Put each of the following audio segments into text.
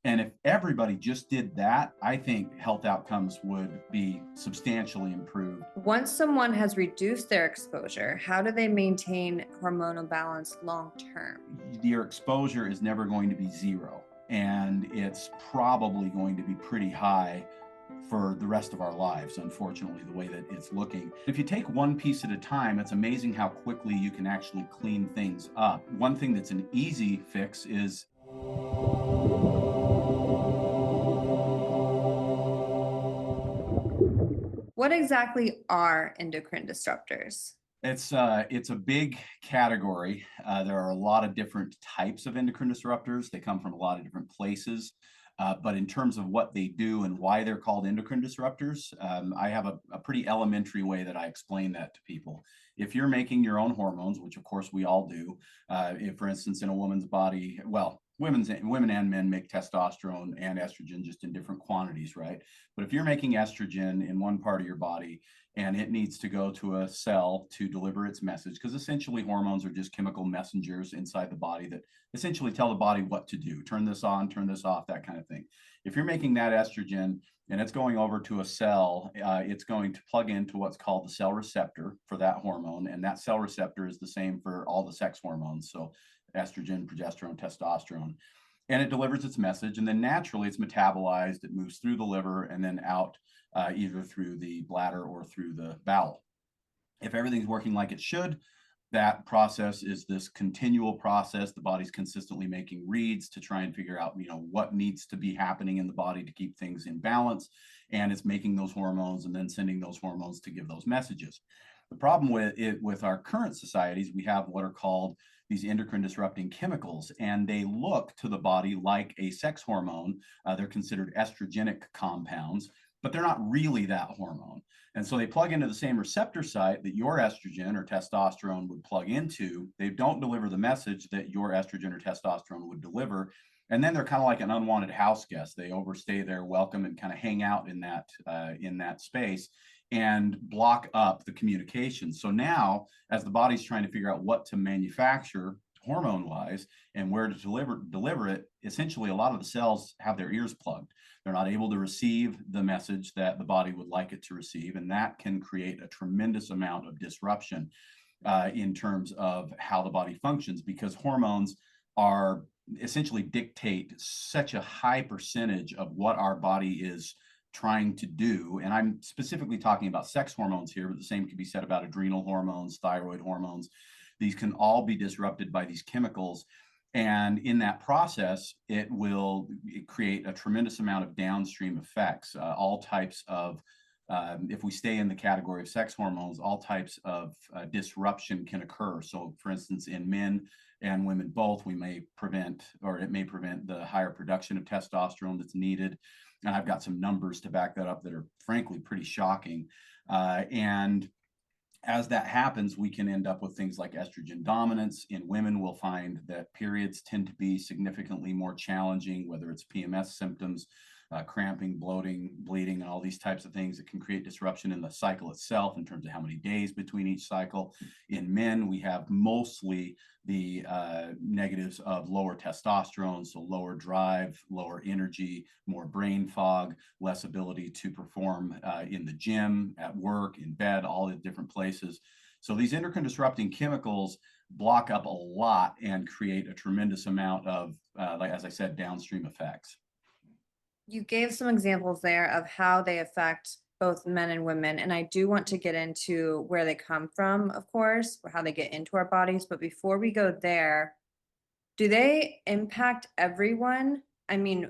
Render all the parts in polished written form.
And if everybody just did that, I think health outcomes would be substantially improved. Once someone has reduced their exposure, how do they maintain hormonal balance long term? Your exposure is never going to be zero, and it's probably going to be pretty high for the rest of our lives, unfortunately, the way that it's looking. If you take one piece at a time, it's amazing how quickly you can actually clean things up. One thing that's an easy fix is What exactly are endocrine disruptors? it's a big category. There are a lot of different types of endocrine disruptors. They come from a lot of different places. But in terms of what they do and why they're called endocrine disruptors, I have a pretty elementary way that I explain that to people. If you're making your own hormones, which of course we all do, if, for instance, in a woman's body, well, women and men make testosterone and estrogen just in different quantities, right? But if you're making estrogen in one part of your body and it needs to go to a cell to deliver its message, because essentially hormones are just chemical messengers inside the body that essentially tell the body what to do: turn this on, turn this off, that kind of thing. If you're making that estrogen and it's going over to a cell, it's going to plug into what's called the cell receptor for that hormone, and that cell receptor is the same for all the sex hormones, so estrogen, progesterone, testosterone, and it delivers its message, and then naturally it's metabolized, it moves through the liver and then out, either through the bladder or through the bowel. If everything's working like it should, that process is this continual process. The body's consistently making reads to try and figure out, what needs to be happening in the body to keep things in balance. And it's making those hormones and then sending those hormones to give those messages. The problem with it, with our current societies, we have what are called these endocrine disrupting chemicals, and they look to the body like a sex hormone. They're considered estrogenic compounds, but they're not really that hormone. And so they plug into the same receptor site that your estrogen or testosterone would plug into. They don't deliver the message that your estrogen or testosterone would deliver. And then they're kind of like an unwanted house guest. They overstay their welcome and kind of hang out in that space and block up the communication. So now, as the body's trying to figure out what to manufacture hormone wise and where to deliver it, essentially a lot of the cells have their ears plugged. They're not able to receive the message that the body would like it to receive, and that can create a tremendous amount of disruption in terms of how the body functions, because hormones are essentially dictate such a high percentage of what our body is trying to do. And I'm specifically talking about sex hormones here, but the same can be said about adrenal hormones, thyroid hormones. These can all be disrupted by these chemicals. And in that process, it will create a tremendous amount of downstream effects, all types of, if we stay in the category of sex hormones, all types of disruption can occur. So for instance, in men and women both, we may prevent, or it may prevent the higher production of testosterone that's needed. And I've got some numbers to back that up that are frankly pretty shocking. And as that happens, we can end up with things like estrogen dominance. In women, we'll find that periods tend to be significantly more challenging, whether it's PMS symptoms, cramping, bloating, bleeding, and all these types of things that can create disruption in the cycle itself in terms of how many days between each cycle. In men, we have mostly the negatives of lower testosterone, so lower drive, lower energy, more brain fog, less ability to perform in the gym, at work, in bed, all the different places. So these endocrine disrupting chemicals block up a lot and create a tremendous amount of, like as I said, downstream effects. You gave some examples there of how they affect both men and women. And I do want to get into where they come from, of course, or how they get into our bodies. But before we go there, do they impact everyone? I mean,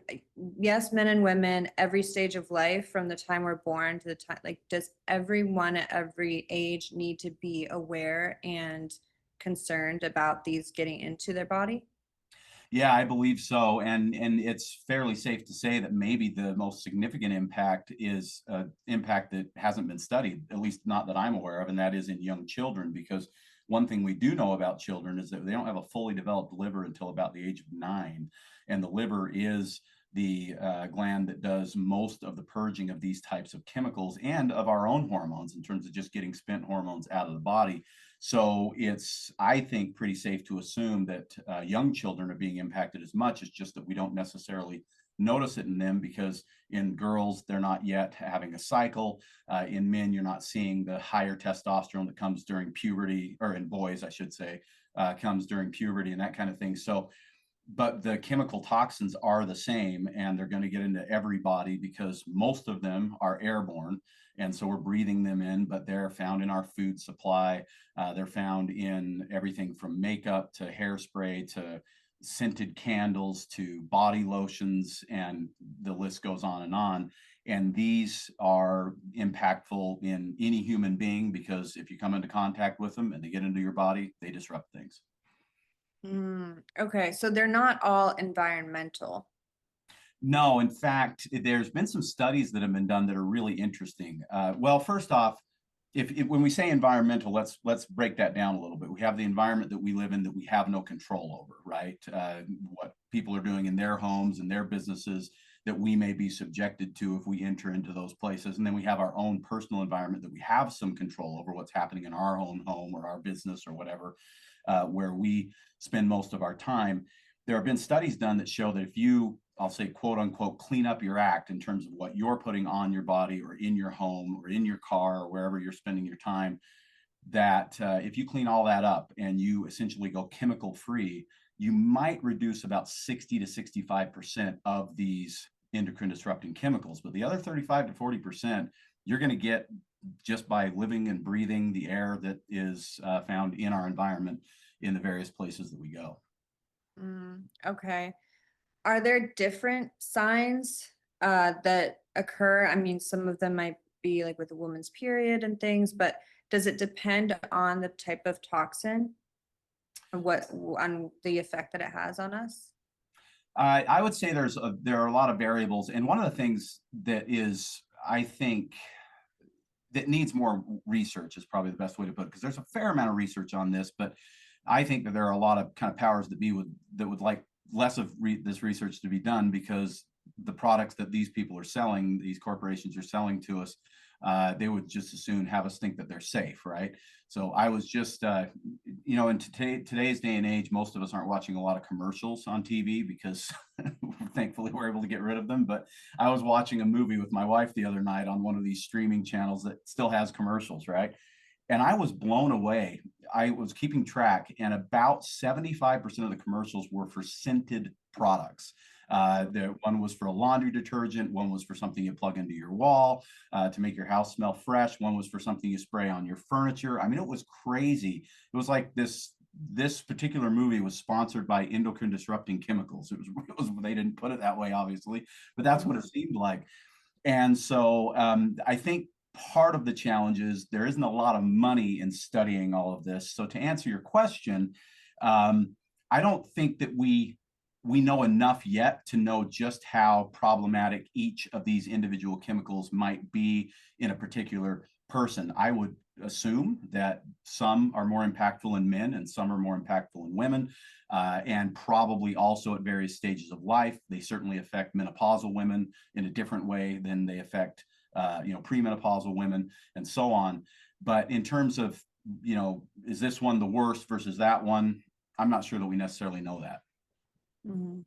yes, men and women, every stage of life from the time we're born to the time, like, does everyone at every age need to be aware and concerned about these getting into their body? Yeah, I believe so, and it's fairly safe to say that maybe the most significant impact is impact that hasn't been studied, at least not that I'm aware of, and that is in young children. Because one thing we do know about children is that they don't have a fully developed liver until about the age of 9, and the liver is the gland that does most of the purging of these types of chemicals and of our own hormones in terms of just getting spent hormones out of the body. So it's, I think, pretty safe to assume that young children are being impacted as much. It's just that we don't necessarily notice it in them because in girls, they're not yet having a cycle. In men, you're not seeing the higher testosterone that comes during puberty, or in boys, I should say, comes during puberty and that kind of thing. So, but the chemical toxins are the same, and they're going to get into everybody because most of them are airborne. And so we're breathing them in, but they're found in our food supply. They're found in everything from makeup to hairspray to scented candles to body lotions, and the list goes on and on. And these are impactful in any human being because if you come into contact with them and they get into your body, they disrupt things. Okay, so they're not all environmental. No, in fact, there's been some studies that have been done that are really interesting. Well, first off, if when we say environmental, let's break that down a little bit. We have the environment that we live in that we have no control over, right? What people are doing in their homes and their businesses that we may be subjected to if we enter into those places. And then we have our own personal environment that we have some control over what's happening in our own home or our business or whatever, where we spend most of our time. There have been studies done that show that if you, I'll say, quote unquote, clean up your act in terms of what you're putting on your body or in your home or in your car or wherever you're spending your time, that if you clean all that up and you essentially go chemical free, you might reduce about 60 to 65% of these endocrine disrupting chemicals. But the other 35 to 40%, you're going to get just by living and breathing the air that is found in our environment in the various places that we go. Okay. Are there different signs that occur? I mean, some of them might be like with a woman's period and things, but does it depend on the type of toxin and on the effect that it has on us? I would say there are a lot of variables, and one of the things that is, I think, that needs more research is probably the best way to put it, because there's a fair amount of research on this, but I think that there are a lot of kind of powers that be that would like less of this research to be done, because the products that these people are selling, these corporations are selling to us, they would just as soon have us think that they're safe, right? So I was just, in today's day and age, most of us aren't watching a lot of commercials on TV because thankfully we're able to get rid of them. But I was watching a movie with my wife the other night on one of these streaming channels that still has commercials, right? And I was blown away. I was keeping track, and about 75% of the commercials were for scented products. The one was for a laundry detergent, one was for something you plug into your wall to make your house smell fresh, one was for something you spray on your furniture. I mean, it was crazy. It was like this particular movie was sponsored by endocrine disrupting chemicals. It was they didn't put it that way, obviously, but that's what it seemed like. And so I think part of the challenge is there isn't a lot of money in studying all of this. So to answer your question, I don't think that we know enough yet to know just how problematic each of these individual chemicals might be in a particular person. I would assume that some are more impactful in men and some are more impactful in women, and probably also at various stages of life. They certainly affect menopausal women in a different way than they affect premenopausal women and so on. But in terms of, is this one the worst versus that one? I'm not sure that we necessarily know that. Mhm.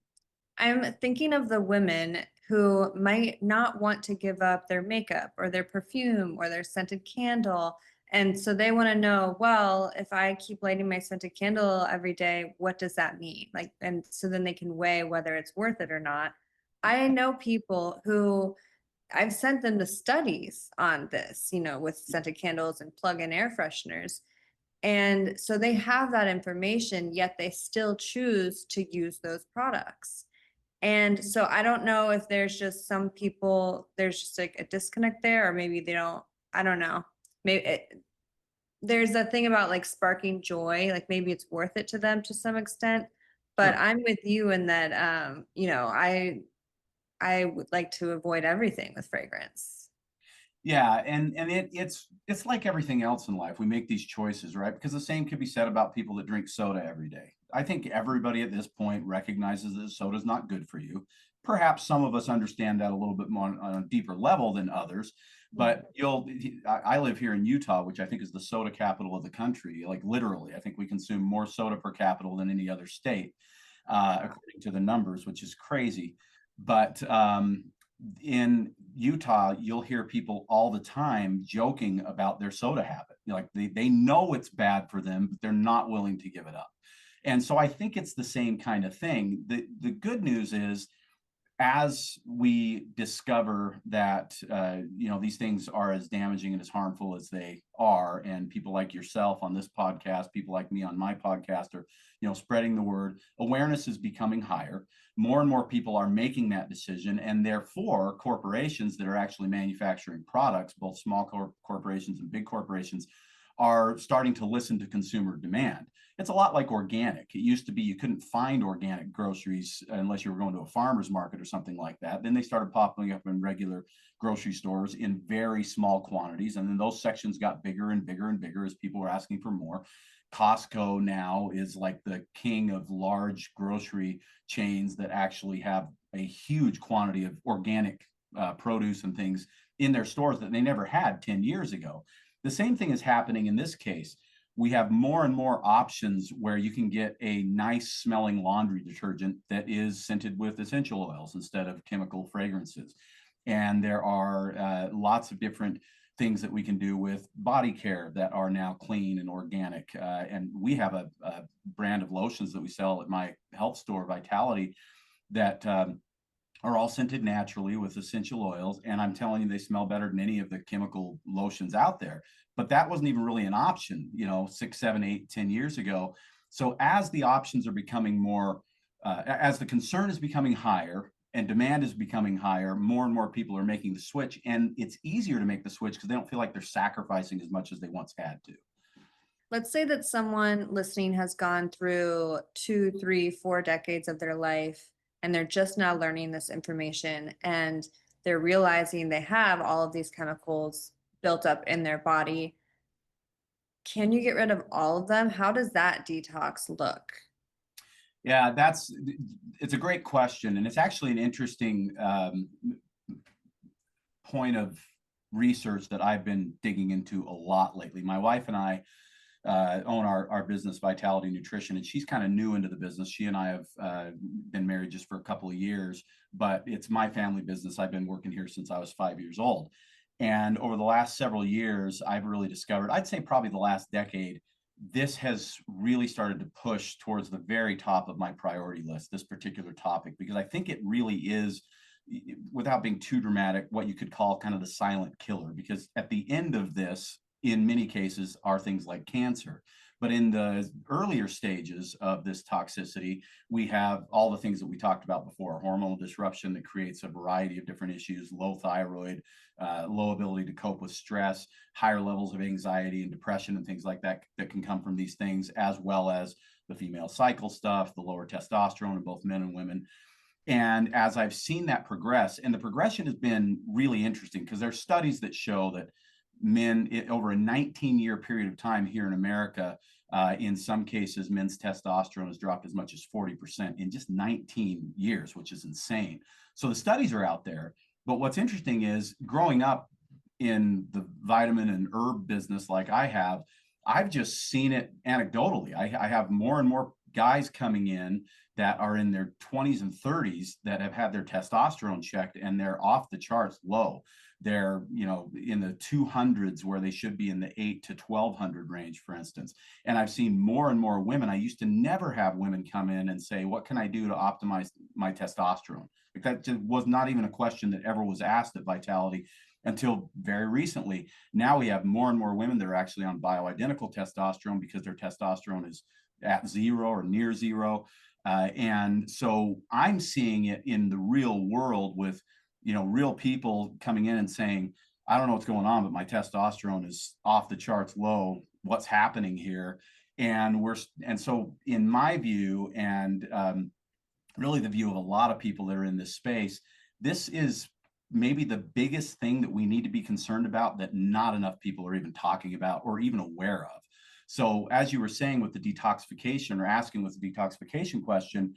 I'm thinking of the women who might not want to give up their makeup or their perfume or their scented candle. And so they want to know, well, if I keep lighting my scented candle every day, what does that mean? Like, and so then they can weigh whether it's worth it or not. I know people who I've sent them to studies on this, with scented candles and plug-in air fresheners. And so they have that information, yet they still choose to use those products. And so I don't know if there's just some people, there's just like a disconnect there, or maybe they don't, I don't know. Maybe there's that thing about like sparking joy, like maybe it's worth it to them to some extent. But Sure. I'm with you in that, I would like to avoid everything with fragrance. Yeah, and it's like everything else in life. We make these choices, right? Because the same could be said about people that drink soda every day. I think everybody at this point recognizes that soda is not good for you. Perhaps some of us understand that a little bit more on a deeper level than others. But I live here in Utah, which I think is the soda capital of the country. Like literally, I think we consume more soda per capita than any other state, according to the numbers, which is crazy. But in Utah, you'll hear people all the time joking about their soda habit. Like they know it's bad for them, but they're not willing to give it up. And so I think it's the same kind of thing. The good news is, as we discover that these things are as damaging and as harmful as they are, and people like yourself on this podcast, people like me on my podcast are spreading the word, awareness is becoming higher. More and more people are making that decision, and therefore corporations that are actually manufacturing products, both small corporations and big corporations, are starting to listen to consumer demand. It's a lot like organic. It used to be you couldn't find organic groceries unless you were going to a farmer's market or something like that. Then they started popping up in regular grocery stores in very small quantities. And then those sections got bigger and bigger and bigger as people were asking for more. Costco now is like the king of large grocery chains that actually have a huge quantity of organic produce and things in their stores that they never had 10 years ago. The same thing is happening in this case. We have more and more options where you can get a nice smelling laundry detergent that is scented with essential oils instead of chemical fragrances. And there are lots of different things that we can do with body care that are now clean and organic. And we have a brand of lotions that we sell at my health store, Vitality, that are all scented naturally with essential oils. And I'm telling you, they smell better than any of the chemical lotions out there. But that wasn't even really an option, 6, 7, 8, 10 years ago. So as the options are becoming more, as the concern is becoming higher and demand is becoming higher, more and more people are making the switch. And it's easier to make the switch because they don't feel like they're sacrificing as much as they once had to. Let's say that someone listening has gone through 2, 3, 4 decades of their life and they're just now learning this information and they're realizing they have all of these chemicals built up in their body. Can you get rid of all of them? How does that detox look? Yeah, it's a great question. And it's actually an interesting point of research that I've been digging into a lot lately. My wife and I own our business, Vitality Nutrition, and she's kind of new into the business. She and I have been married just for a couple of years, but it's my family business. I've been working here since I was 5 years old. And over the last several years, I've really discovered, I'd say probably the last decade, this has really started to push towards the very top of my priority list, this particular topic, because I think it really is, without being too dramatic, what you could call kind of the silent killer. Because at the end of this, in many cases, are things like cancer. But in the earlier stages of this toxicity, we have all the things that we talked about before: hormonal disruption that creates a variety of different issues, low thyroid, low ability to cope with stress, higher levels of anxiety and depression and things like that that can come from these things, as well as the female cycle stuff, the lower testosterone in both men and women. And as I've seen that progress, and the progression has been really interesting because there's studies that show that men, over a 19-year period of time here in America, in some cases, men's testosterone has dropped as much as 40% in just 19 years, which is insane. So the studies are out there. But what's interesting is, growing up in the vitamin and herb business like I have, I've just seen it anecdotally. I have more and more guys coming in that are in their 20s and 30s that have had their testosterone checked and they're off the charts low. They're, in the 200s where they should be in the 8 to 1200 range, for instance. And I've seen more and more women. I used to never have women come in and say, what can I do to optimize my testosterone? Like, that just was not even a question that ever was asked at Vitality until very recently. Now we have more and more women that are actually on bioidentical testosterone because their testosterone is at zero or near zero. And so I'm seeing it in the real world with, real people coming in and saying, I don't know what's going on, but my testosterone is off the charts low. What's happening here? And so in my view, and really the view of a lot of people that are in this space, this is maybe the biggest thing that we need to be concerned about that not enough people are even talking about or even aware of. So as you were saying with the detoxification, or asking with the detoxification question,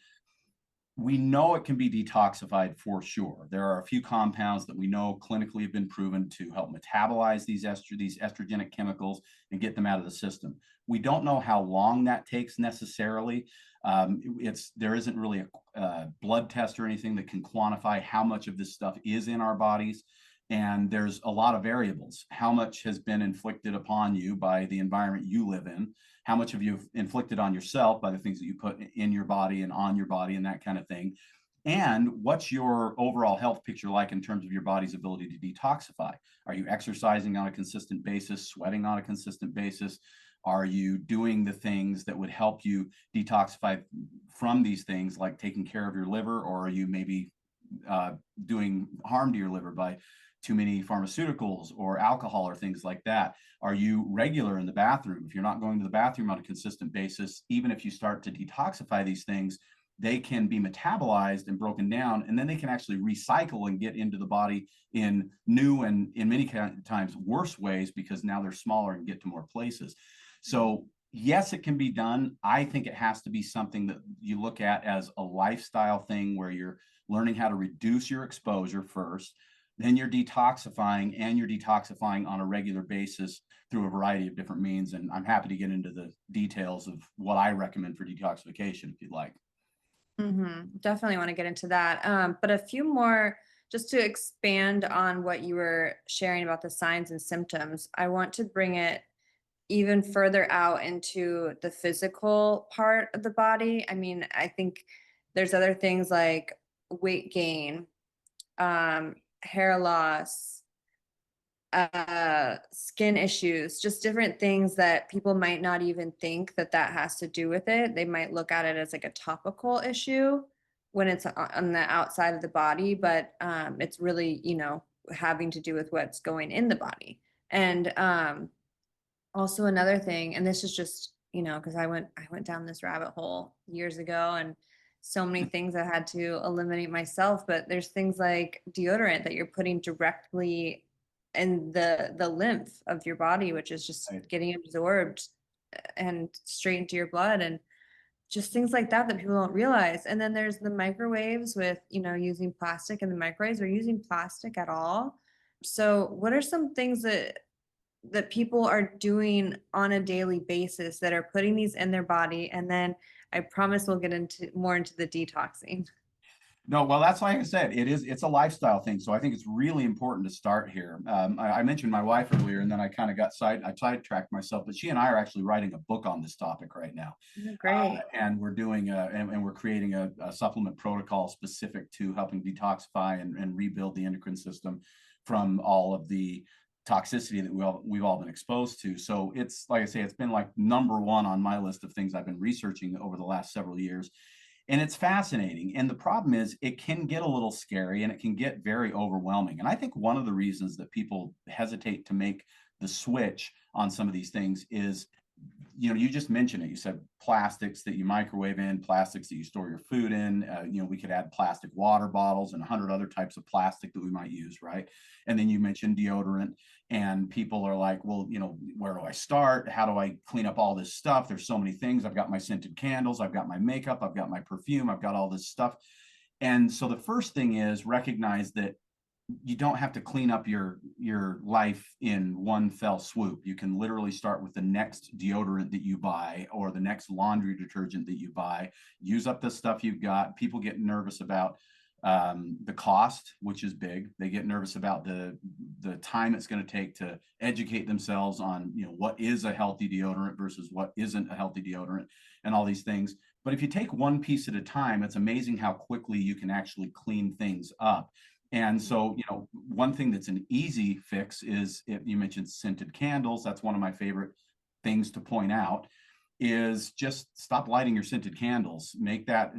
we know it can be detoxified for sure. There are a few compounds that we know clinically have been proven to help metabolize these estrogenic chemicals and get them out of the system. We don't know how long that takes necessarily. There isn't really a blood test or anything that can quantify how much of this stuff is in our bodies. And there's a lot of variables. How much has been inflicted upon you by the environment you live in? How much have you inflicted on yourself by the things that you put in your body and on your body and that kind of thing? And what's your overall health picture like in terms of your body's ability to detoxify? Are you exercising on a consistent basis, sweating on a consistent basis? Are you doing the things that would help you detoxify from these things, like taking care of your liver? Or are you maybe doing harm to your liver by too many pharmaceuticals or alcohol or things like that? Are you regular in the bathroom? If you're not going to the bathroom on a consistent basis, even if you start to detoxify these things, they can be metabolized and broken down, and then they can actually recycle and get into the body in new and in many times worse ways, because now they're smaller and get to more places. So yes, it can be done. I think it has to be something that you look at as a lifestyle thing, where you're learning how to reduce your exposure first, then you're detoxifying, and you're detoxifying on a regular basis through a variety of different means. And I'm happy to get into the details of what I recommend for detoxification if you'd like. Definitely want to get into that. But a few more, just to expand on what you were sharing about the signs and symptoms. I want to bring it even further out into the physical part of the body. I mean, I think there's other things like weight gain, hair loss, skin issues, just different things that people might not even think that that has to do with it. They might look at it as like a topical issue when it's on the outside of the body, but it's really, having to do with what's going in the body. And also another thing, and this is just, because I went down this rabbit hole years ago, and so many things I had to eliminate myself, but there's things like deodorant that you're putting directly in the lymph of your body, which is just Right. getting absorbed and straight into your blood, and just things like that that people don't realize. And then there's the microwaves with, using plastic in the microwaves, or using plastic at all. So what are some things that people are doing on a daily basis that are putting these in their body? And then I promise we'll get into more into the detoxing. No, well, that's like I said, it's a lifestyle thing. So I think it's really important to start here. I mentioned my wife earlier, and then I kind of I sidetracked myself, but she and I are actually writing a book on this topic right now. Great. And we're doing and we're creating a supplement protocol specific to helping detoxify and rebuild the endocrine system from all of the toxicity that we've all been exposed to. So it's, like I say, it's been like number one on my list of things I've been researching over the last several years. And it's fascinating. And the problem is, it can get a little scary and it can get very overwhelming. And I think one of the reasons that people hesitate to make the switch on some of these things is, you just mentioned it. You said plastics that you microwave in, plastics that you store your food in. We could add plastic water bottles and 100 other types of plastic that we might use, right? And then you mentioned deodorant, and people are like, well, where do I start? How do I clean up all this stuff? There's so many things. I've got my scented candles, I've got my makeup, I've got my perfume, I've got all this stuff. And so the first thing is recognize that you don't have to clean up your life in one fell swoop. You can literally start with the next deodorant that you buy, or the next laundry detergent that you buy. Use up the stuff you've got. People get nervous about the cost, which is big. They get nervous about the time it's going to take to educate themselves on what is a healthy deodorant versus what isn't a healthy deodorant, and all these things. But if you take one piece at a time, it's amazing how quickly you can actually clean things up. And so, one thing that's an easy fix is, if you mentioned scented candles, that's one of my favorite things to point out, is just stop lighting your scented candles. Make that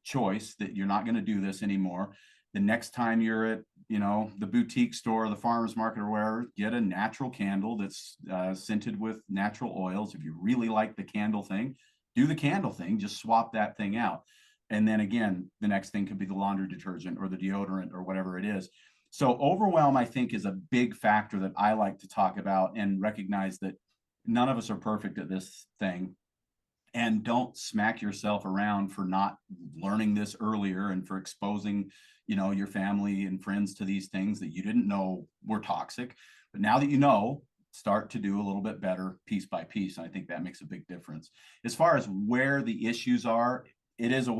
choice that you're not going to do this anymore. The next time you're at, the boutique store, the farmer's market, or wherever, get a natural candle that's scented with natural oils. If you really like the candle thing, do the candle thing, just swap that thing out. And then again, the next thing could be the laundry detergent or the deodorant or whatever it is. So overwhelm, I think, is a big factor that I like to talk about, and recognize that none of us are perfect at this thing. And don't smack yourself around for not learning this earlier, and for exposing, your family and friends to these things that you didn't know were toxic. But now that you know, start to do a little bit better piece by piece. And I think that makes a big difference. As far as where the issues are, it is a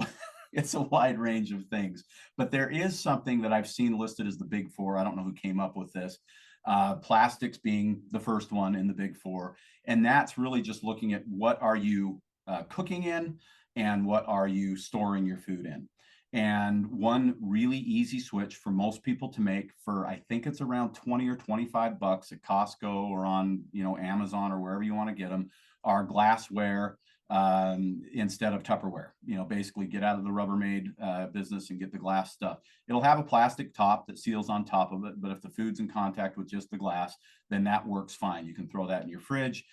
it's a wide range of things, but there is something that I've seen listed as the big four. I don't know who came up with this. Plastics being the first one in the big four, and that's really just looking at what are you cooking in and what are you storing your food in. And one really easy switch for most people to make, for I think it's around 20 or 25 bucks at Costco or on, Amazon or wherever you want to get them, are glassware instead of Tupperware. Basically get out of the Rubbermaid business and get the glass stuff. It'll have a plastic top that seals on top of it, but if the food's in contact with just the glass, then that works fine. You can throw that in your fridge.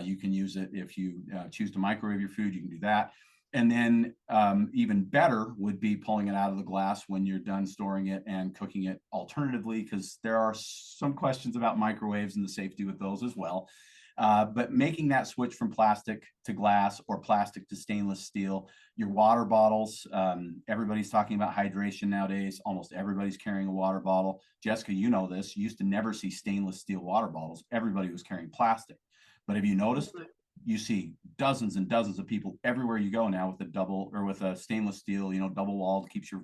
You can use it if you choose to microwave your food, you can do that. And then even better would be pulling it out of the glass when you're done storing it and cooking it alternatively, because there are some questions about microwaves and the safety with those as well. But making that switch from plastic to glass or plastic to stainless steel, your water bottles, everybody's talking about hydration nowadays. Almost everybody's carrying a water bottle. Jessica, you know this. You used to never see stainless steel water bottles. Everybody was carrying plastic. But have you noticed? You see dozens and dozens of people everywhere you go now with a double or with a stainless steel, double walled, keeps your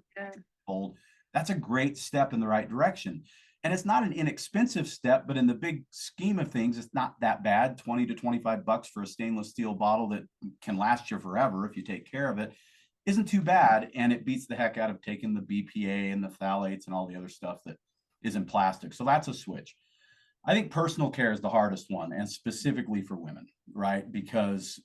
cold. That's a great step in the right direction. And it's not an inexpensive step, but in the big scheme of things, it's not that bad. 20 to 25 bucks for a stainless steel bottle that can last you forever if you take care of it isn't too bad. And it beats the heck out of taking the BPA and the phthalates and all the other stuff that is in plastic. So that's a switch. I think personal care is the hardest one, and specifically for women, right? Because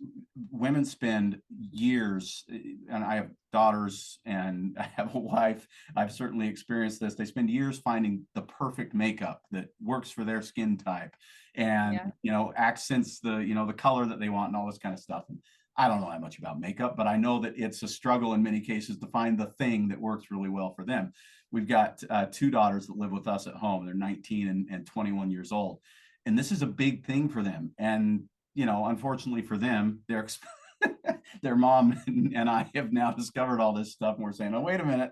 women spend years, and I have daughters and I have a wife. I've certainly experienced this. They spend years finding the perfect makeup that works for their skin type and, accents the color that they want and all this kind of stuff. And I don't know that much about makeup, but I know that it's a struggle in many cases to find the thing that works really well for them. We've got two daughters that live with us at home. They're 19 and 21 years old. And this is a big thing for them. And, unfortunately for them, their mom and I have now discovered all this stuff. And we're saying, oh, wait a minute.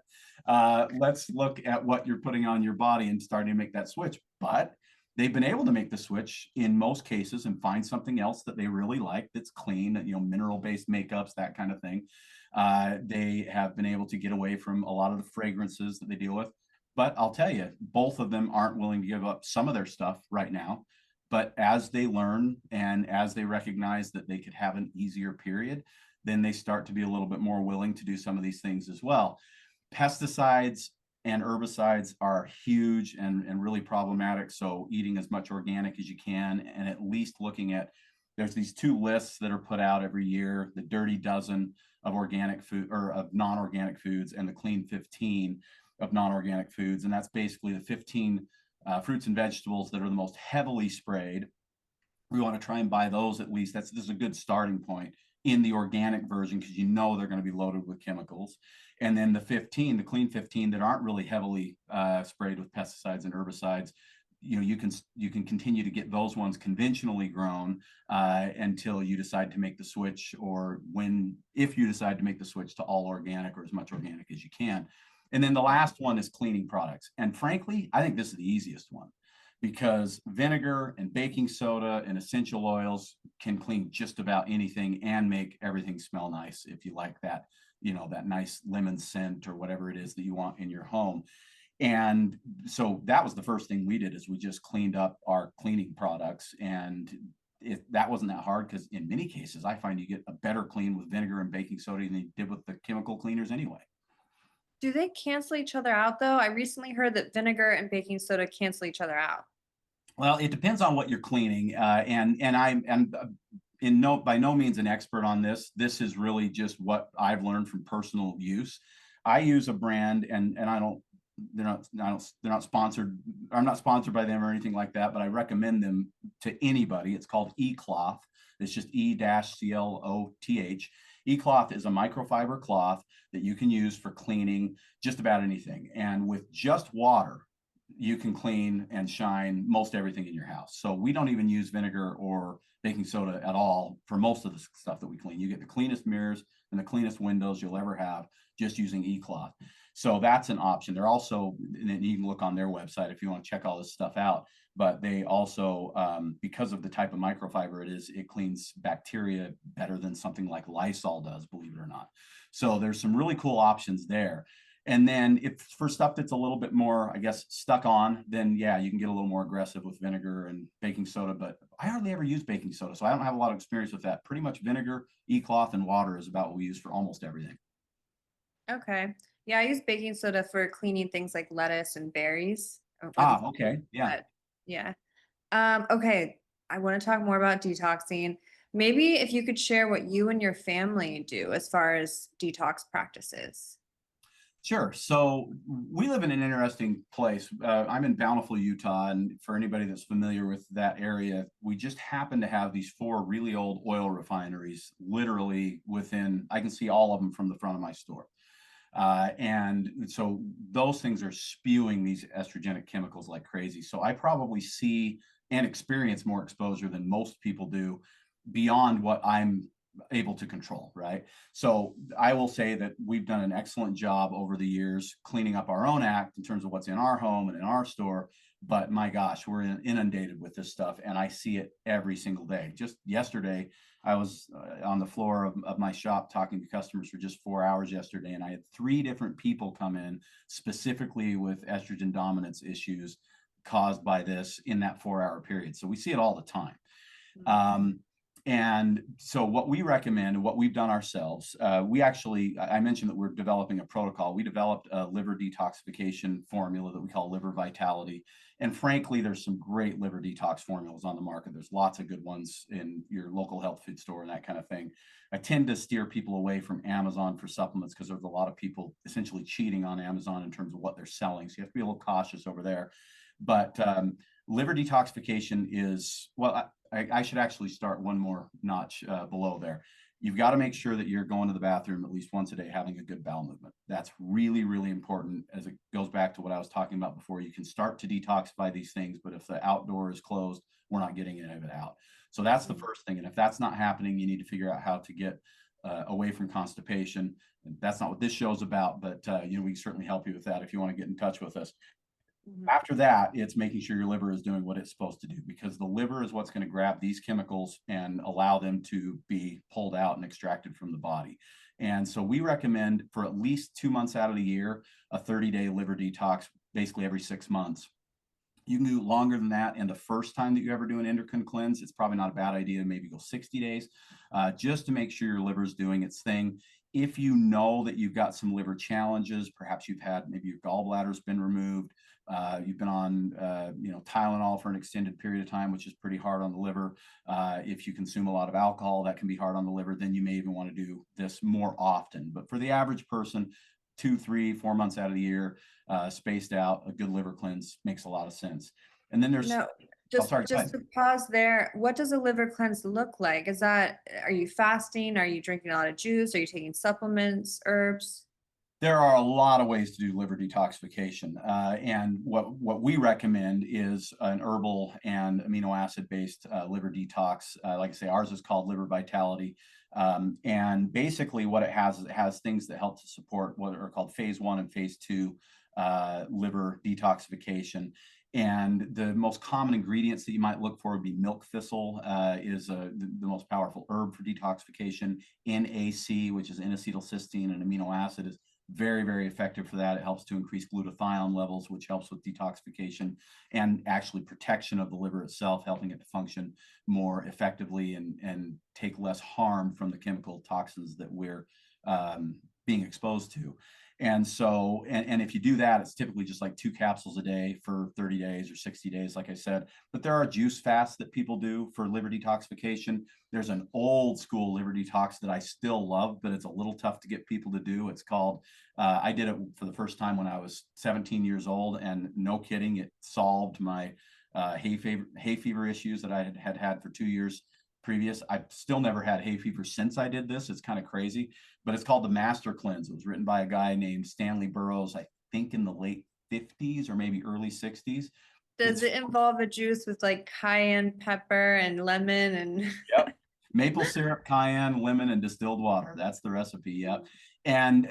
Let's look at what you're putting on your body and starting to make that switch. But they've been able to make the switch in most cases and find something else that they really like that's clean, mineral-based makeups, that kind of thing. They have been able to get away from a lot of the fragrances that they deal with. But I'll tell you, both of them aren't willing to give up some of their stuff right now. But as they learn and as they recognize that they could have an easier period, then they start to be a little bit more willing to do some of these things as well. Pesticides and herbicides are huge and really problematic. So eating as much organic as you can, and at least looking at, there's these two lists that are put out every year, the Dirty Dozen of organic food or of non-organic foods and the Clean 15 of non-organic foods. And that's basically the 15 fruits and vegetables that are the most heavily sprayed. We want to try and buy those at least. This is a good starting point in the organic version, because they're going to be loaded with chemicals. And then the Clean 15 that aren't really heavily sprayed with pesticides and herbicides, you can continue to get those ones conventionally grown until you decide to make the switch, or if you decide to make the switch to all organic or as much organic as you can. And then the last one is cleaning products. And frankly, I think this is the easiest one, because vinegar and baking soda and essential oils can clean just about anything and make everything smell nice if you like that, that nice lemon scent or whatever it is that you want in your home. And so that was the first thing we did, is we just cleaned up our cleaning products. And that wasn't that hard, because in many cases, I find you get a better clean with vinegar and baking soda than you did with the chemical cleaners anyway. Do they cancel each other out though? I recently heard that vinegar and baking soda cancel each other out. Well, it depends on what you're cleaning, and I'm by no means an expert on this. This is really just what I've learned from personal use. I use a brand, and they're not sponsored. I'm not sponsored by them or anything like that, but I recommend them to anybody. It's called eCloth. It's just E-CLOTH. eCloth is a microfiber cloth that you can use for cleaning just about anything. And with just water, you can clean and shine most everything in your house. So we don't even use vinegar or baking soda at all for most of the stuff that we clean. You get the cleanest mirrors and the cleanest windows you'll ever have just using eCloth. So that's an option. They're also, and you can look on their website if you want to check all this stuff out. But they also, because of the type of microfiber it is, it cleans bacteria better than something like Lysol does, believe it or not. So there's some really cool options there. And then if for stuff that's a little bit more, I guess, stuck on, then yeah, you can get a little more aggressive with vinegar and baking soda. But I hardly ever use baking soda, so I don't have a lot of experience with that. Pretty much vinegar, e-cloth, and water is about what we use for almost everything. Okay. Yeah, I use baking soda for cleaning things like lettuce and berries or the Ah, okay, yeah. but yeah. Okay. I want to talk more about detoxing. Maybe if you could share what you and your family do as far as detox practices. Sure. So we live in an interesting place. I'm in Bountiful, Utah, and for anybody that's familiar with that area, we just happen to have these four really old oil refineries, literally within, I can see all of them from the front of my store. And so those things are spewing these estrogenic chemicals like crazy. So I probably see and experience more exposure than most people do beyond what I'm able to control, right? So I will say that we've done an excellent job over the years cleaning up our own act in terms of what's in our home and in our store. But my gosh, we're inundated with this stuff, and I see it every single day. Just yesterday, I was on the floor of my shop talking to customers for just 4 hours yesterday, and I had three different people come in specifically with estrogen dominance issues caused by this in that 4 hour period. So we see it all the time. Mhm. Um, and so what we recommend and what we've done ourselves, we actually, I mentioned that we're developing a protocol. We developed a liver detoxification formula that we call Liver Vitality. And frankly, there's some great liver detox formulas on the market. There's lots of good ones in your local health food store and that kind of thing. I tend to steer people away from Amazon for supplements because there's a lot of people essentially cheating on Amazon in terms of what they're selling. So you have to be a little cautious over there. But liver detoxification is, well, I should actually start one more notch below there. You've got to make sure that you're going to the bathroom at least once a day, having a good bowel movement. That's really, really important as it goes back to what I was talking about before. You can start to detoxify these things, but if the outdoor is closed, we're not getting any of it out. So that's the first thing. And if that's not happening, you need to figure out how to get away from constipation. And that's not what this show is about, but we can certainly help you with that if you want to get in touch with us. Mhm. After that, it's making sure your liver is doing what it's supposed to do, because the liver is what's going to grab these chemicals and allow them to be pulled out and extracted from the body. And so we recommend for at least 2 months out of the year, a 30-day liver detox, basically every 6 months. You can do longer than that. And the first time that you ever do an endocrine cleanse, it's probably not a bad idea to maybe go 60 days just to make sure your liver is doing its thing. If you know that you've got some liver challenges, perhaps you've had, maybe your gallbladder's been removed, you've been on Tylenol for an extended period of time, which is pretty hard on the liver. If you consume a lot of alcohol, that can be hard on the liver. Then you may even want to do this more often. But for the average person, 2, 3, 4 months out of the year, spaced out, a good liver cleanse makes a lot of sense. And then there's, No, oh, sorry, go just ahead. to pause there, what does a liver cleanse look like? Is that, are you fasting? Are you drinking a lot of juice? Are you taking supplements, herbs? There are a lot of ways to do liver detoxification. And what we recommend is an herbal and amino acid based liver detox. Like I say, ours is called Liver Vitality. And basically, what it has is it has things that help to support what are called phase 1 and phase 2 liver detoxification. And the most common ingredients that you might look for would be milk thistle, is the most powerful herb for detoxification. NAC, which is N-acetylcysteine, an amino acid, is very, very effective for that. It helps to increase glutathione levels, which helps with detoxification and actually protection of the liver itself, helping it to function more effectively and take less harm from the chemical toxins that we're being exposed to. And so, and if you do that, it's typically just like 2 capsules a day for 30 days or 60 days, like I said. But there are juice fasts that people do for liver detoxification. There's an old school liver detox that I still love, but it's a little tough to get people to do. It's called, I did it for the first time when I was 17 years old, and no kidding, it solved my hay fever issues that I had for 2 years previous. I've still never had hay fever since I did this. It's kind of crazy, but it's called the Master Cleanse. It was written by a guy named Stanley Burroughs, I think in the late 50s or maybe early 60s. Does It's it involve a juice with like cayenne pepper and lemon and Yep. Maple syrup, cayenne, lemon, and distilled water. That's the recipe. Yep. And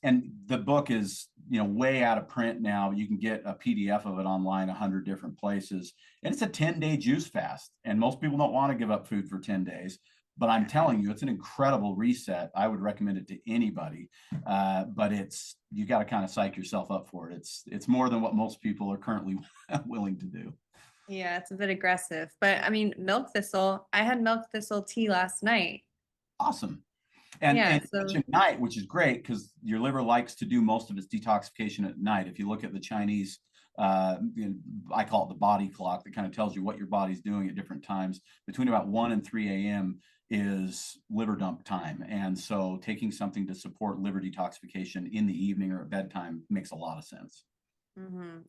and the book is, you know, way out of print now. You can get a PDF of it online 100 different places, and it's a 10-day juice fast, and most people don't want to give up food for 10 days, but I'm telling you, it's an incredible reset. I would recommend it to anybody, but it's, you got to kind of psych yourself up for it. It's more than what most people are currently willing to do. Yeah, it's a bit aggressive. But I mean, milk thistle, I had milk thistle tea last night. Awesome. Yeah, And you so mentioned night, which is great because your liver likes to do most of its detoxification at night. If you look at the Chinese, you know, I call it the body clock, that kind of tells you what your body's doing at different times. Between about 1 and 3 a.m. is liver dump time. And so taking something to support liver detoxification in the evening or at bedtime makes a lot of sense.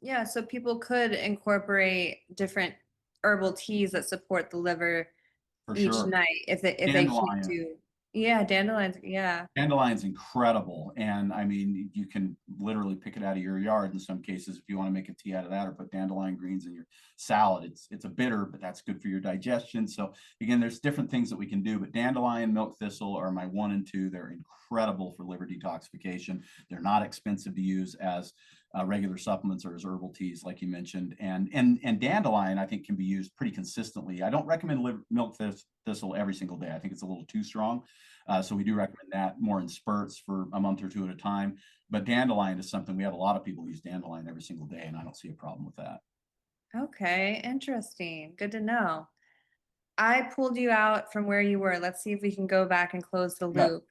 yeah, so people could incorporate different herbal teas that support the liver For each sure. night if they can't Dandelion. do. Yeah, dandelions, yeah. Dandelion's incredible. And I mean, you can literally pick it out of your yard in some cases if you want to make a tea out of that, or put dandelion greens in your salad. It's a bitter, but that's good for your digestion. So again, there's different things that we can do, but dandelion, milk thistle are my one and two. They're incredible for liver detoxification. They're not expensive to use as regular supplements or as herbal teas, like you mentioned. And dandelion, I think, can be used pretty consistently. I don't recommend milk thistle every single day. I think it's a little too strong. So we do recommend that more in spurts for a month or two at a time. But dandelion is something, we have a lot of people use dandelion every single day, and I don't see a problem with that. Okay, interesting. Good to know. I pulled you out from where you were. Let's see if we can go back and close the Yeah. loop.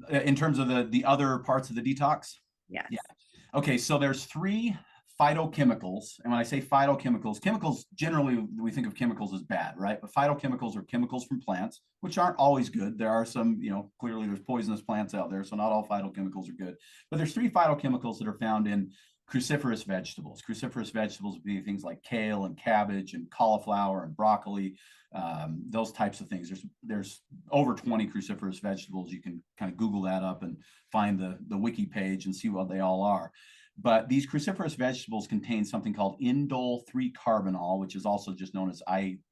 In terms of the other parts of the detox, yeah. Yes. Okay, so there's three phytochemicals. And when I say phytochemicals, chemicals, generally we think of chemicals as bad, right? But phytochemicals are chemicals from plants, which aren't always good. There are some, you know, clearly there's poisonous plants out there, so not all phytochemicals are good. But there's three phytochemicals that are found in cruciferous vegetables. Cruciferous vegetables would be things like kale and cabbage and cauliflower and broccoli, those types of things. There's over 20 cruciferous vegetables. You can kind of Google that up and find the wiki page and see what they all are. But these cruciferous vegetables contain something called indole 3-carbinol, which is also just known as IC3.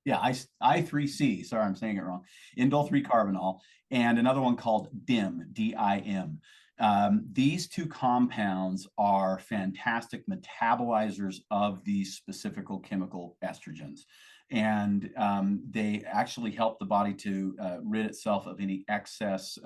Yeah, I3C. Sorry, I'm saying it wrong. Indole 3-carbinol, and another one called DIM, DIM. These two compounds are fantastic metabolizers of these specific chemical estrogens. And they actually help the body to rid itself of any excess,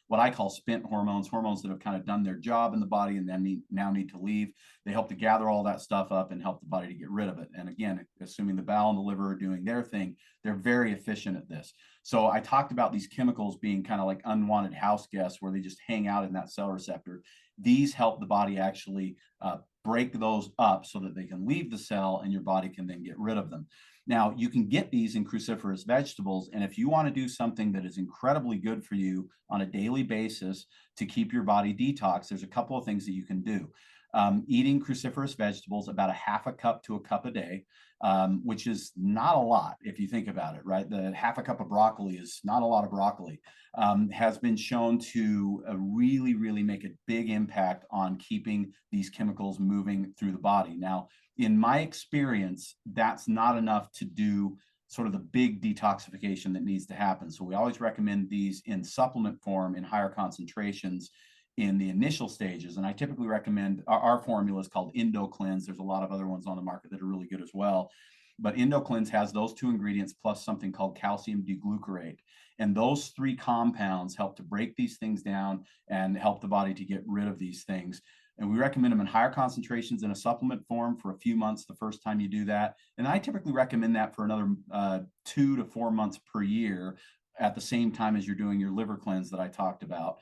what I call spent hormones, hormones that have kind of done their job in the body and then now need to leave. They help to gather all that stuff up and help the body to get rid of it. And again, assuming the bowel and the liver are doing their thing, they're very efficient at this. So I talked about these chemicals being kind of like unwanted house guests where they just hang out in that cell receptor. These help the body actually break those up so that they can leave the cell and your body can then get rid of them. Now, you can get these in cruciferous vegetables, and if you want to do something that is incredibly good for you on a daily basis to keep your body detox, there's a couple of things that you can do. Eating cruciferous vegetables about a half a cup to a cup a day, which is not a lot if you think about it, right? The half a cup of broccoli is not a lot of broccoli, has been shown to really, really make a big impact on keeping these chemicals moving through the body. Now, in my experience, that's not enough to do sort of the big detoxification that needs to happen. So we always recommend these in supplement form in higher concentrations in the initial stages. And I typically recommend our formula is called EndoCleanse. There's a lot of other ones on the market that are really good as well. But EndoCleanse has those two ingredients plus something called calcium deglucarate. And those three compounds help to break these things down and help the body to get rid of these things. And we recommend them in higher concentrations in a supplement form for a few months the first time you do that. And I typically recommend that for another 2 to 4 months per year at the same time as you're doing your liver cleanse that I talked about.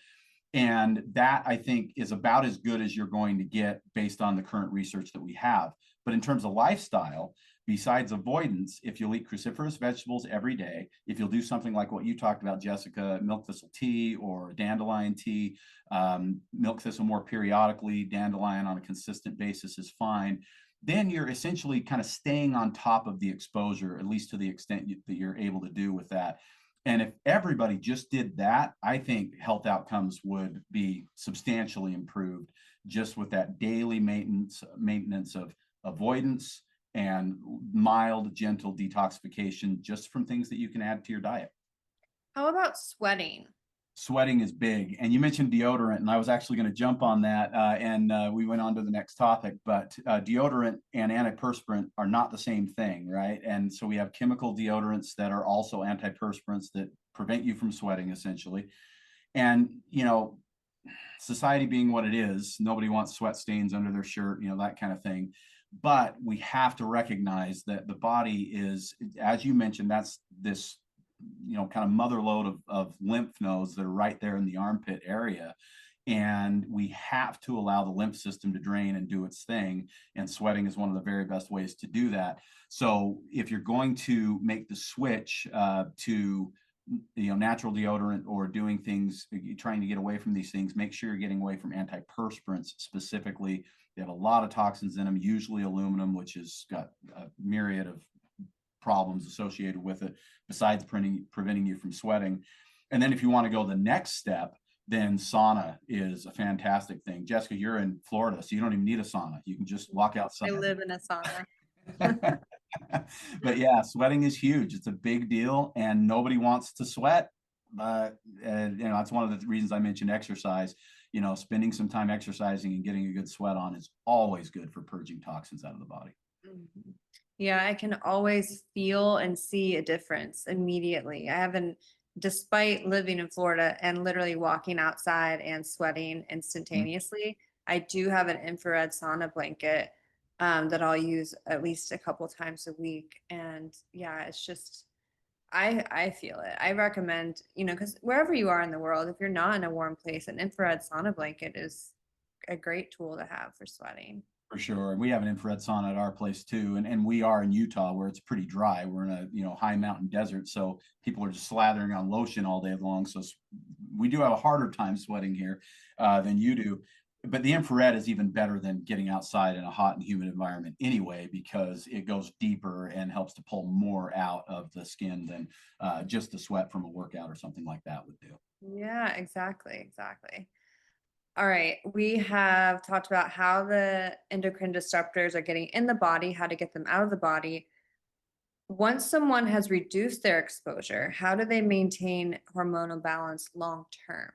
And that, I think, is about as good as you're going to get based on the current research that we have. But in terms of lifestyle, besides avoidance, if you'll eat cruciferous vegetables every day, if you'll do something like what you talked about, Jessica, milk thistle tea or dandelion tea, milk thistle more periodically, dandelion on a consistent basis is fine, then you're essentially kind of staying on top of the exposure, at least to the extent that you're able to do with that. And if everybody just did that, I think health outcomes would be substantially improved just with that daily maintenance of avoidance and mild, gentle detoxification just from things that you can add to your diet. How about sweating? Sweating is big. And you mentioned deodorant, and I was actually going to jump on that. And we went on to the next topic, but deodorant and antiperspirant are not the same thing, right? And so we have chemical deodorants that are also antiperspirants that prevent you from sweating, essentially. And, society being what it is, nobody wants sweat stains under their shirt, that kind of thing. But we have to recognize that the body is, as you mentioned, that's this kind of mother load of lymph nodes that are right there in the armpit area. And we have to allow the lymph system to drain and do its thing. And sweating is one of the very best ways to do that. So if you're going to make the switch to natural deodorant or doing things, trying to get away from these things, make sure you're getting away from antiperspirants specifically. They have a lot of toxins in them, usually aluminum, which has got a myriad of problems associated with it, besides preventing you from sweating. And then if you want to go the next step, then sauna is a fantastic thing. Jessica, you're in Florida, so you don't even need a sauna. You can just walk outside. I live in a sauna. But yeah, sweating is huge. It's a big deal, and nobody wants to sweat. But that's one of the reasons I mentioned exercise. Spending some time exercising and getting a good sweat on is always good for purging toxins out of the body. Mhm. Yeah, I can always feel and see a difference immediately. I haven't, despite living in Florida and literally walking outside and sweating instantaneously, I do have an infrared sauna blanket that I'll use at least a couple times a week. And yeah, it's just, I feel it. I recommend, because wherever you are in the world, if you're not in a warm place, an infrared sauna blanket is a great tool to have for sweating. For sure. And we have an infrared sauna at our place too. And we are in Utah where it's pretty dry. We're in a high mountain desert. So people are just slathering on lotion all day long. So we do have a harder time sweating here than you do. But the infrared is even better than getting outside in a hot and humid environment anyway, because it goes deeper and helps to pull more out of the skin than just the sweat from a workout or something like that would do. Yeah, exactly, exactly. All right, we have talked about how the endocrine disruptors are getting in the body, how to get them out of the body. Once someone has reduced their exposure, how do they maintain hormonal balance long term?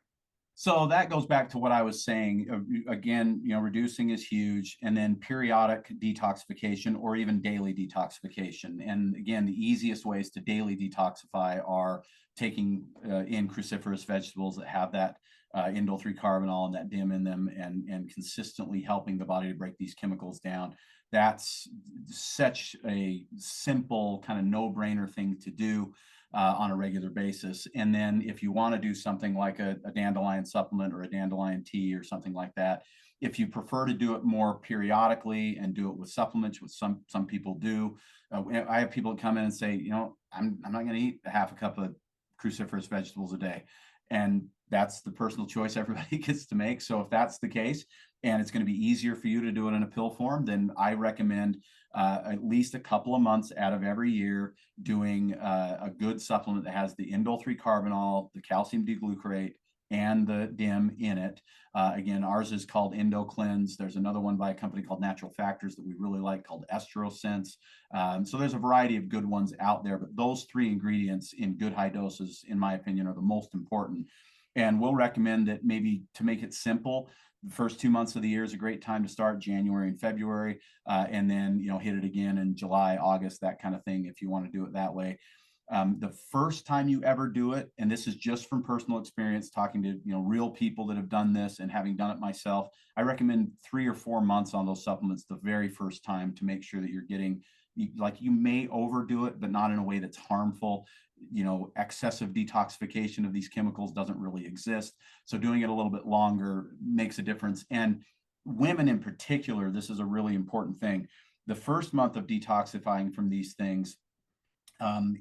So that goes back to what I was saying. Again, reducing is huge, and then periodic detoxification or even daily detoxification. And again, the easiest ways to daily detoxify are taking in cruciferous vegetables that have that indole 3 carbinol and that DIM in them, and consistently helping the body to break these chemicals down. That's such a simple kind of no-brainer thing to do on a regular basis. And then if you want to do something like a dandelion supplement or a dandelion tea or something like that, if you prefer to do it more periodically and do it with supplements, which some people do, I have people come in and say, I'm not going to eat a half a cup of cruciferous vegetables a day. And that's the personal choice everybody gets to make. So if that's the case, and it's going to be easier for you to do it in a pill form, then I recommend at least a couple of months out of every year doing a good supplement that has the indole 3 carbinol, the calcium D-glucarate, and the DIM in it. Again, ours is called EndoCleanse. There's another one by a company called Natural Factors that we really like called EstroSense. So there's a variety of good ones out there, but those three ingredients in good high doses, in my opinion, are the most important. And we'll recommend that, maybe to make it simple, the first 2 months of the year is a great time to start, January and February, and then hit it again in July, August, that kind of thing, if you want to do it that way. The first time you ever do it, and this is just from personal experience, talking to real people that have done this and having done it myself, I recommend 3 or 4 months on those supplements the very first time, to make sure that you're getting, like, you may overdo it, but not in a way that's harmful. Excessive detoxification of these chemicals doesn't really exist. So doing it a little bit longer makes a difference. And women in particular, this is a really important thing. The first month of detoxifying from these things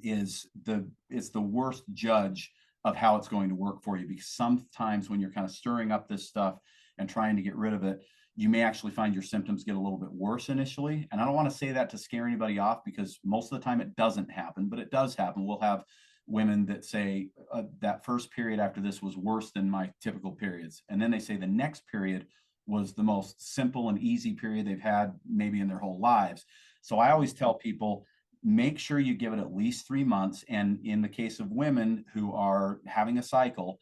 is the worst judge of how it's going to work for you, because sometimes when you're kind of stirring up this stuff and trying to get rid of it, you may actually find your symptoms get a little bit worse initially. And I don't want to say that to scare anybody off, because most of the time it doesn't happen, but it does happen. We'll have women that say that first period after this was worse than my typical periods. And then they say the next period was the most simple and easy period they've had maybe in their whole lives. So I always tell people, make sure you give it at least 3 months. And in the case of women who are having a cycle,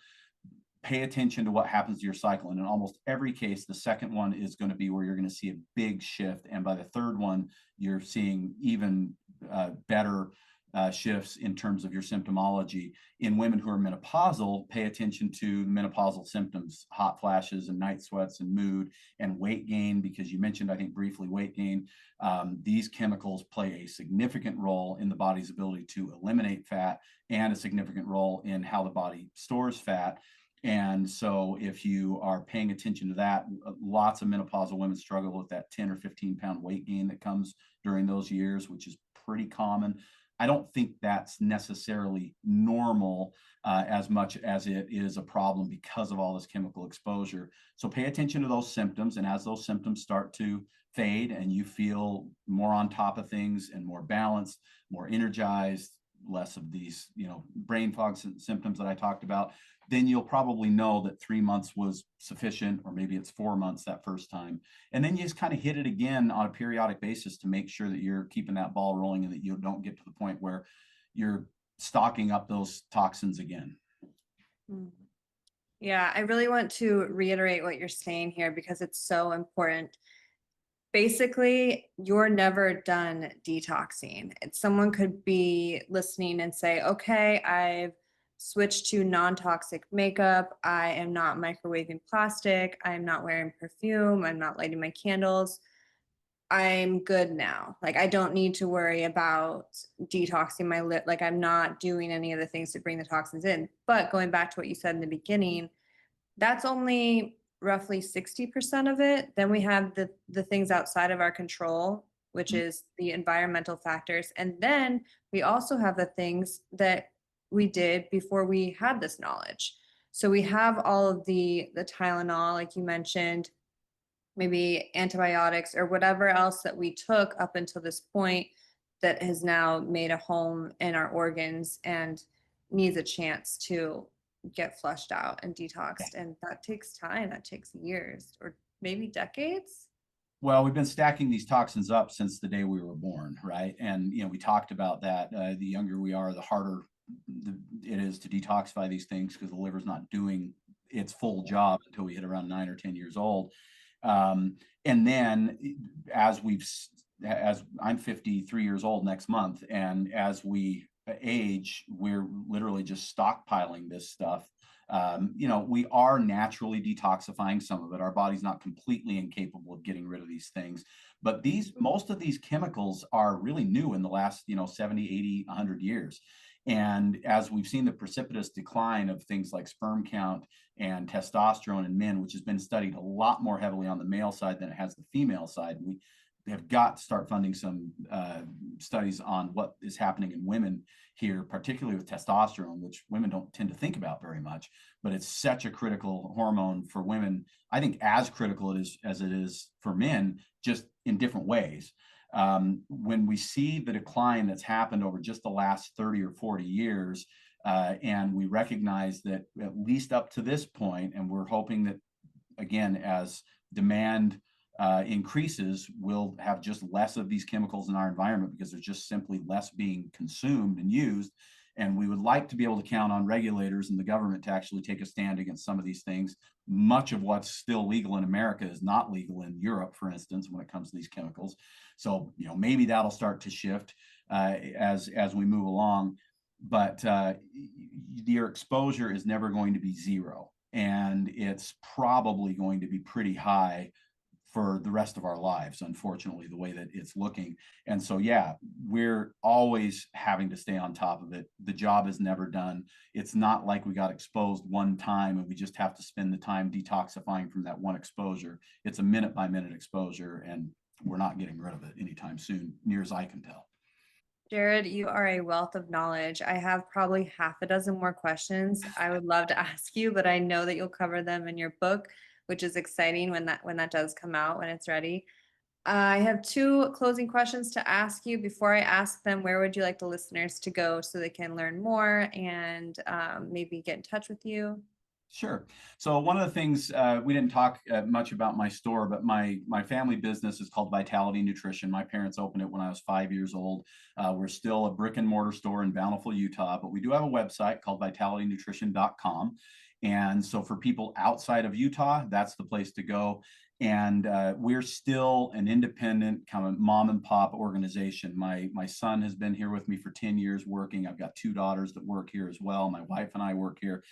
pay attention to what happens to your cycle. And in almost every case, the second one is going to be where you're going to see a big shift. And by the third one, you're seeing even better shifts in terms of your symptomology. In women who are menopausal, pay attention to menopausal symptoms, hot flashes and night sweats and mood and weight gain, because you mentioned, I think briefly, weight gain. These chemicals play a significant role in the body's ability to eliminate fat and a significant role in how the body stores fat. And so if you are paying attention to that, lots of menopausal women struggle with that 10 or 15-pound weight gain that comes during those years, which is pretty common. I don't think that's necessarily normal as much as it is a problem because of all this chemical exposure. So pay attention to those symptoms. And as those symptoms start to fade and you feel more on top of things and more balanced, more energized, less of these, brain fog symptoms that I talked about, then you'll probably know that 3 months was sufficient, or maybe it's 4 months that first time. And then you just kind of hit it again on a periodic basis to make sure that you're keeping that ball rolling and that you don't get to the point where you're stocking up those toxins again. Yeah, I really want to reiterate what you're saying here because it's so important. Basically, you're never done detoxing. Someone could be listening and say, okay, I've switched to non-toxic makeup. I am not microwaving plastic. I'm not wearing perfume. I'm not lighting my candles. I'm good now. Like, I don't need to worry about detoxing my lip. Like, I'm not doing any of the things to bring the toxins in. But going back to what you said in the beginning, that's only roughly 60% of it. Then we have the things outside of our control, which is the environmental factors. And then we also have the things that we did before we had this knowledge. So we have all of the Tylenol, like you mentioned, maybe antibiotics or whatever else that we took up until this point that has now made a home in our organs and needs a chance to get flushed out and detoxed. And that takes time. That takes years or maybe decades. Well, we've been stacking these toxins up since the day we were born, right? And we talked about that. The younger we are, the harder it is to detoxify these things because the liver's not doing its full job until we hit around 9 or 10 years old. And then as I'm 53 years old next month, and as we age, we're literally just stockpiling this stuff. We are naturally detoxifying some of it. Our body's not completely incapable of getting rid of these things, but most of these chemicals are really new in the last, 70, 80, 100 years. And as we've seen the precipitous decline of things like sperm count and testosterone in men, which has been studied a lot more heavily on the male side than it has the female side, we have got to start funding some studies on what is happening in women here, particularly with testosterone, which women don't tend to think about very much, but it's such a critical hormone for women. I think as critical as it is for men, just in different ways. When we see the decline that's happened over just the last 30 or 40 years, and we recognize that at least up to this point, and we're hoping that, again, as demand increases, we'll have just less of these chemicals in our environment because there's just simply less being consumed and used. And we would like to be able to count on regulators and the government to actually take a stand against some of these things. Much of what's still legal in America is not legal in Europe, for instance, when it comes to these chemicals. So, maybe that'll start to shift as we move along. But your exposure is never going to be zero. And it's probably going to be pretty high for the rest of our lives, unfortunately, the way that it's looking. And so, yeah, we're always having to stay on top of it. The job is never done. It's not like we got exposed one time and we just have to spend the time detoxifying from that one exposure. It's a minute by minute exposure, and we're not getting rid of it anytime soon, near as I can tell. Jared, you are a wealth of knowledge. I have probably half a dozen more questions I would love to ask you, but I know that you'll cover them in your book, which is exciting when that does come out, when it's ready. I have two closing questions to ask you. Before I ask them, where would you like the listeners to go so they can learn more and maybe get in touch with you? Sure. So one of the things we didn't talk much about my store, but my family business is called Vitality Nutrition. My parents opened it when I was 5 years old. We're still a brick and mortar store in Bountiful, Utah, but we do have a website called vitalitynutrition.com. And so for people outside of Utah, that's the place to go. And we're still an independent kind of mom and pop organization. My son has been here with me for 10 years working. I've got 2 daughters that work here as well. My wife and I work here,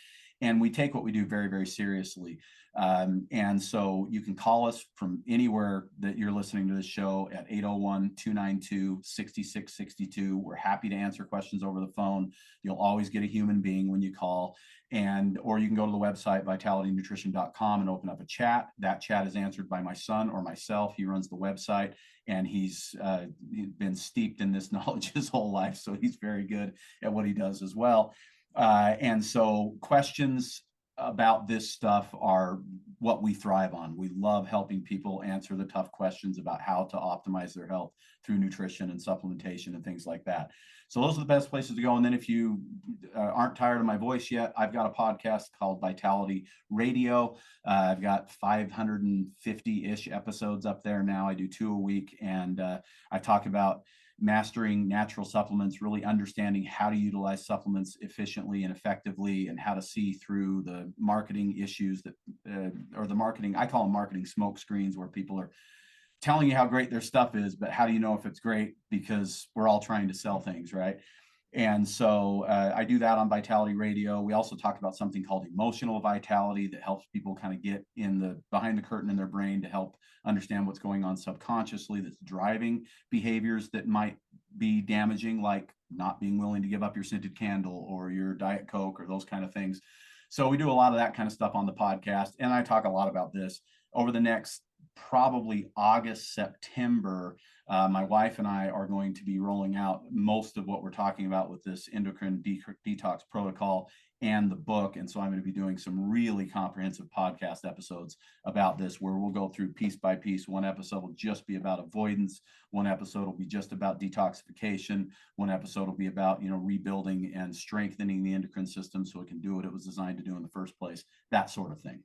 and we take what we do very, very seriously. And so you can call us from anywhere that you're listening to this show at 801-292-6662. We're happy to answer questions over the phone. You'll always get a human being when you call. And or you can go to the website vitalitynutrition.com and open up a chat. That chat is answered by my son or myself. He runs the website, and he's been steeped in this knowledge his whole life, so he's very good at what he does as well. And so questions about this stuff are what we thrive on. We love helping people answer the tough questions about how to optimize their health through nutrition and supplementation and things like that. So those are the best places to go. And then if you aren't tired of my voice yet, I've got a podcast called Vitality Radio. I've got 550-ish episodes up there now. I do 2 a week, and I talk about mastering natural supplements, really understanding how to utilize supplements efficiently and effectively, and how to see through the marketing issues that, or the marketing, I call them marketing smoke screens, where people are telling you how great their stuff is, but how do you know if it's great? Because we're all trying to sell things, right? And so I do that on Vitality Radio. We also talk about something called emotional vitality that helps people kind of get in the behind the curtain in their brain to help understand what's going on subconsciously that's driving behaviors that might be damaging, like not being willing to give up your scented candle or your Diet Coke or those kind of things. So we do a lot of that kind of stuff on the podcast. And I talk a lot about this over the next probably August, September. My wife and I are going to be rolling out most of what we're talking about with this endocrine detox protocol and the book. And so I'm going to be doing some really comprehensive podcast episodes about this, where we'll go through piece by piece. One episode will just be about avoidance. One episode will be just about detoxification. One episode will be about, rebuilding and strengthening the endocrine system so it can do what it was designed to do in the first place, that sort of thing.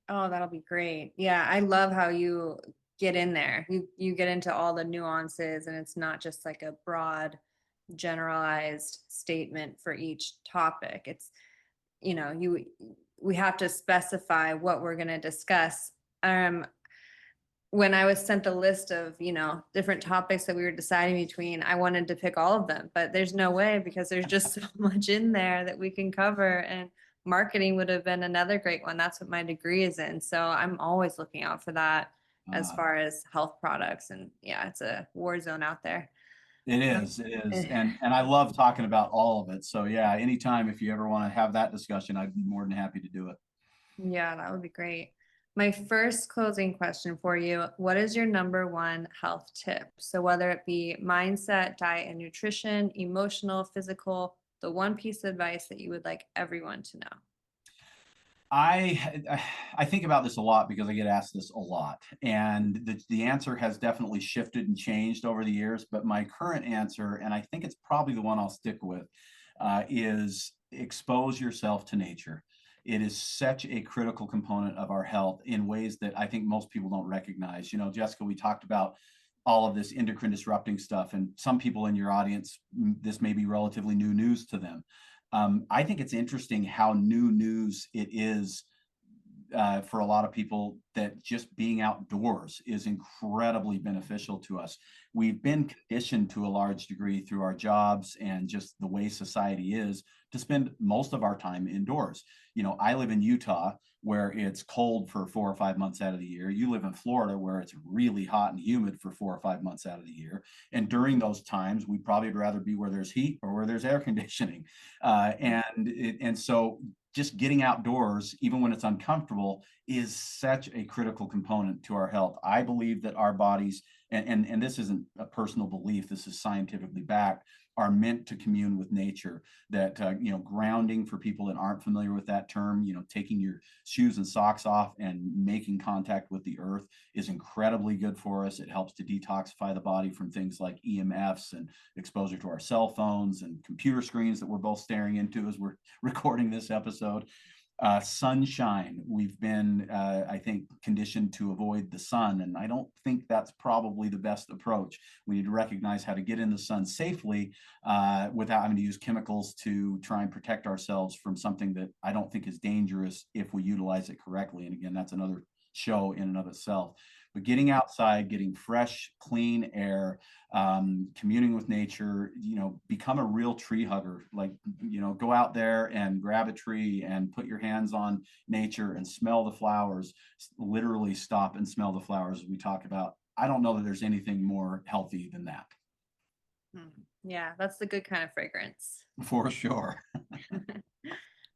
Oh, that'll be great. Yeah, I love how you get in there. You get into all the nuances, and it's not just like a broad generalized statement for each topic. It's, we have to specify what we're going to discuss. When I was sent the list of, different topics that we were deciding between, I wanted to pick all of them, but there's no way, because there's just so much in there that we can cover. And marketing would have been another great one. That's what my degree is in. So I'm always looking out for that as far as health products. And yeah, it's a war zone out there. It is. And I love talking about all of it. So yeah, anytime if you ever want to have that discussion, I'd be more than happy to do it. Yeah, that would be great. My first closing question for you, what is your number one health tip? So whether it be mindset, diet and nutrition, emotional, physical, the one piece of advice that you would like everyone to know. I think about this a lot because I get asked this a lot, and the answer has definitely shifted and changed over the years. But my current answer, and I think it's probably the one I'll stick with, is expose yourself to nature. It is such a critical component of our health in ways that I think most people don't recognize. Jessica, we talked about all of this endocrine disrupting stuff, and some people in your audience, this may be relatively new news to them. I think it's interesting how new news it is for a lot of people, that just being outdoors is incredibly beneficial to us. We've been conditioned to a large degree through our jobs and just the way society is to spend most of our time indoors. I live in Utah, where it's cold for 4 or 5 months out of the year. You live in Florida, where it's really hot and humid for 4 or 5 months out of the year. And during those times, we'd probably rather be where there's heat or where there's air conditioning. And so just getting outdoors, even when it's uncomfortable, is such a critical component to our health. I believe that our bodies, and this isn't a personal belief, this is scientifically backed, are meant to commune with nature. That grounding, for people that aren't familiar with that term, taking your shoes and socks off and making contact with the earth is incredibly good for us. It helps to detoxify the body from things like EMFs and exposure to our cell phones and computer screens that we're both staring into as we're recording this episode. Sunshine. We've been, I think, conditioned to avoid the sun, and I don't think that's probably the best approach. We need to recognize how to get in the sun safely without having to use chemicals to try and protect ourselves from something that I don't think is dangerous if we utilize it correctly. And again, that's another show in and of itself. But getting outside, getting fresh, clean air, communing with nature, become a real tree hugger. Like, go out there and grab a tree and put your hands on nature and smell the flowers, literally stop and smell the flowers as we talk about. I don't know that there's anything more healthy than that. Yeah, that's the good kind of fragrance. For sure.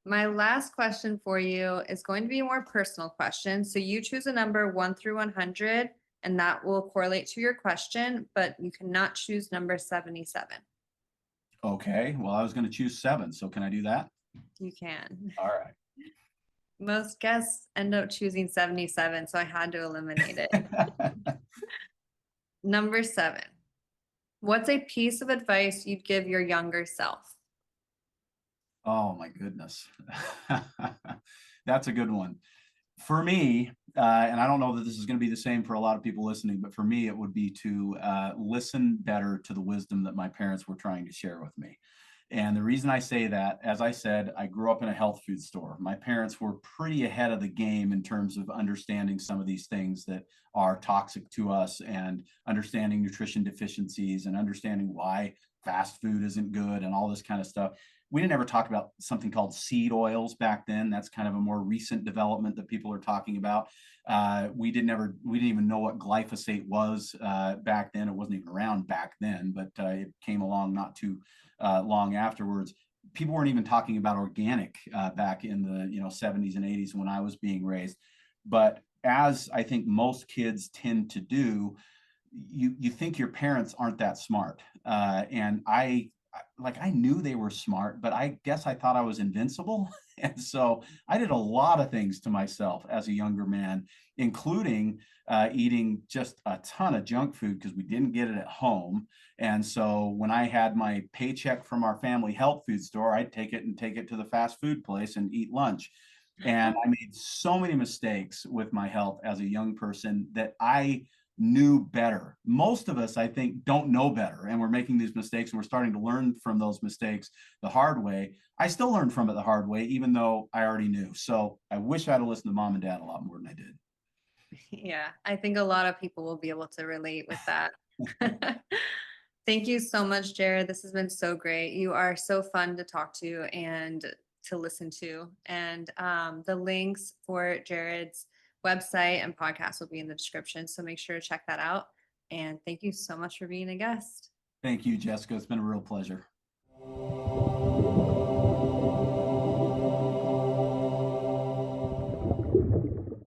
My last question for you is going to be a more personal question. So you choose a number 1 through 100, and that will correlate to your question, but you cannot choose number 77. Okay. Well, I was going to choose 7. So can I do that? You can. All right. Most guests end up choosing 77, so I had to eliminate it. Number 7. What's a piece of advice you'd give your younger self? Oh my goodness. That's a good one. For me, and I don't know that this is going to be the same for a lot of people listening, but for me, it would be to listen better to the wisdom that my parents were trying to share with me. And the reason I say that, as I said, I grew up in a health food store. My parents were pretty ahead of the game in terms of understanding some of these things that are toxic to us, and understanding nutrition deficiencies, and understanding why fast food isn't good and all this kind of stuff. We didn't ever talk about something called seed oils back then. That's kind of a more recent development that people are talking about. We didn't even know what glyphosate was back then. It wasn't even around back then, but it came along not too long afterwards. People weren't even talking about organic back in the 70s and 80s when I was being raised. But as I think most kids tend to do, you think your parents aren't that smart, and I knew they were smart, but I guess I thought I was invincible. And so I did a lot of things to myself as a younger man, including eating just a ton of junk food because we didn't get it at home. And so when I had my paycheck from our family health food store, I'd take it to the fast food place and eat lunch. And I made so many mistakes with my health as a young person that I knew better. Most of us, I think, don't know better, and we're making these mistakes, and we're starting to learn from those mistakes the hard way. I still learned from it the hard way, even though I already knew. So I wish I'd have listened to mom and dad a lot more than I did. Yeah, I think a lot of people will be able to relate with that. Thank you so much, Jared. This has been so great. You are so fun to talk to and to listen to. And the links for Jared's website and podcast will be in the description. So make sure to check that out. And thank you so much for being a guest. Thank you, Jessica. It's been a real pleasure.